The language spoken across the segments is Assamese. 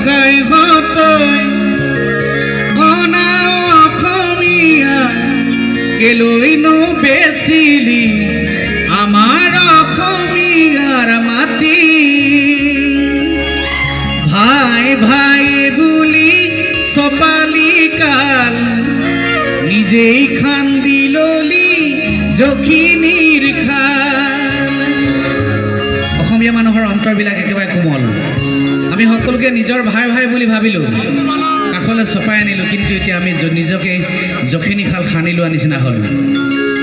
ককাই হতৈ অনা অসমীয়া কেলৈনো বেচিলি আমাৰ অসমীয়াৰ মাটি ভাই ভাই বুলি চপালি কাল নিজেই খান্দি ললি জখিনীৰ খাল। অসমীয়া মানুহৰ অন্তৰবিলাক একেবাৰে কোমল। আমি সকলোকে নিজৰ ভাই ভাই বুলি ভাবিলোঁ, কাষলৈ চপাই আনিলোঁ, কিন্তু এতিয়া আমি নিজকে জখিনী খাল খান্দি লোৱা নিচিনা হ'ল।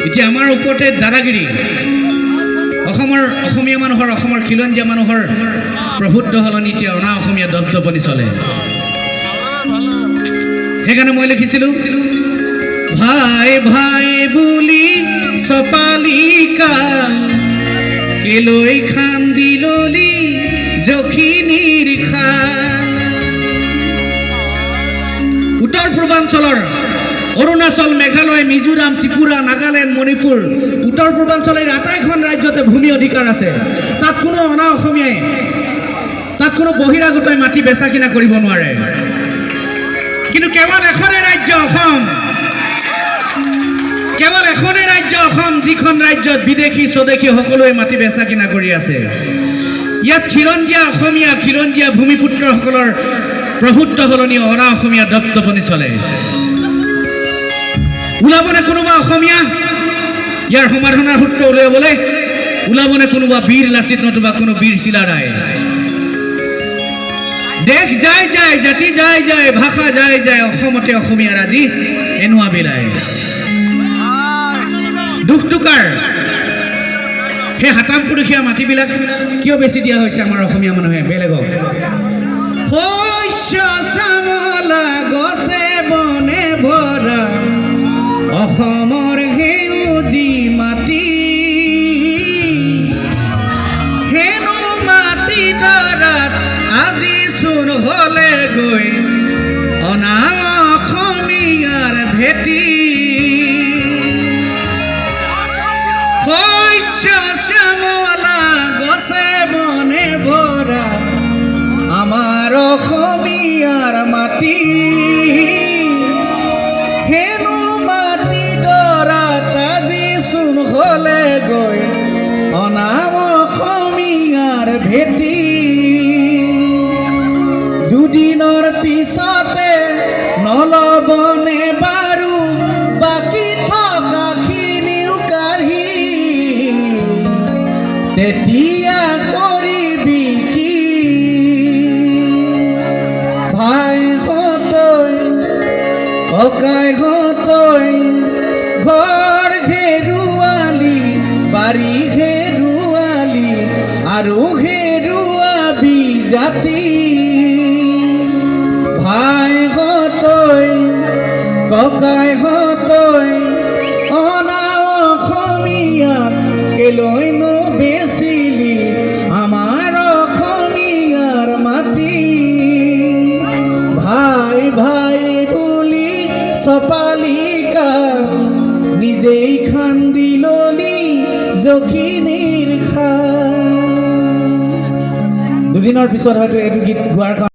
এতিয়া আমাৰ ওপৰতে দাদাগিৰি। অসমীয়া মানুহৰ, অসমৰ খিলঞ্জীয়া মানুহৰ প্ৰভুত্ব সলনি এতিয়া অনা অসমীয়া দপদপনি চলে। সেইকাৰণে মই লিখিছিলোঁ, ভাই ভাই বুলি চপালি কাল কেলৈ খান্দি ললি জখিনীৰ খাল। উত্তৰ পূৰ্বাঞ্চলৰ অৰুণাচল, মেঘালয়, মিজোৰাম, ত্ৰিপুৰা, নাগালেণ্ড, মণিপুৰ, উত্তৰ পূৰ্বাঞ্চলৰ আটাইখন ৰাজ্যতে ভূমি অধিকাৰ আছে। তাত কোনো অনা অসমীয়াই, তাত কোনো বহিৰাগতই মাটি বেচা কিনা কৰিব নোৱাৰে। কিন্তু কেৱল এখনেই ৰাজ্য অসম, কেৱল এখনেই ৰাজ্য অসম, যিখন ৰাজ্যত বিদেশী স্বদেশী সকলোৱে মাটি বেচা কিনা কৰি আছে। ইয়াত খিলঞ্জীয়া অসমীয়া, খিলঞ্জীয়া ভূমিপুত্ৰসকলৰ প্ৰভুত্ব সলনি অনা অসমীয়া দপদপনি চলে। ওলাবনে কোনোবা অসমীয়া ইয়াৰ সমাধানৰ সূত্ৰ উলিয়াবলৈ? ওলাবনে কোনোবা বীৰ লাচিত নতুবা কোনো বীৰ চিলাৰায়? দেশ যায় যায়, জাতি যায় যায়, ভাষা যায় যায়, অসমতে অসমীয়াৰ আজি এনুৱা বিলায়। দুখটো কাৰ? সেই হাতাম পুৰুষীয়া মাটিবিলাক কিয় বেছি দিয়া হৈছে আমাৰ অসমীয়া মানুহে বেলেগক? শস্য চামলা গছে বনে ভৰা অসমৰ সেউজী মাটি, হেনো মাটি দৰাত আজি চোন হলে গৈ অনা অসমীয়াৰ ভেটি। শস্য শ্যামলা গছে বনে ভৰা আমাৰ অসমীয়াৰ মাটি, হেনো মাটি দৰাত আজি চোন হলে গৈ অনা অসমীয়াৰ ভেটি। দুদিনৰ পিছতে নলবনে বাৰু বাকী থকাখিনিও কাঢ়ি, তেতিয়া কৰিবি কি? ভাই হতৈ ককাই হতৈ ঘৰ ঘেৰুৱালি, বাৰী ঘেৰুৱালি, আৰু ঘেৰুৱাবি জাতি। ভাই হতৈ ককাই হতৈ অনা অসমীয়াক কেলৈনো বেচিলি আমাৰ অসমীয়াৰ মাটি। ভাই ভাই বুলি চপালি কাল নিজেই খান্দি ললি জখিনীৰ খাল। দুদিনৰ পিছত হয়তো এইটো গীত গোৱাৰ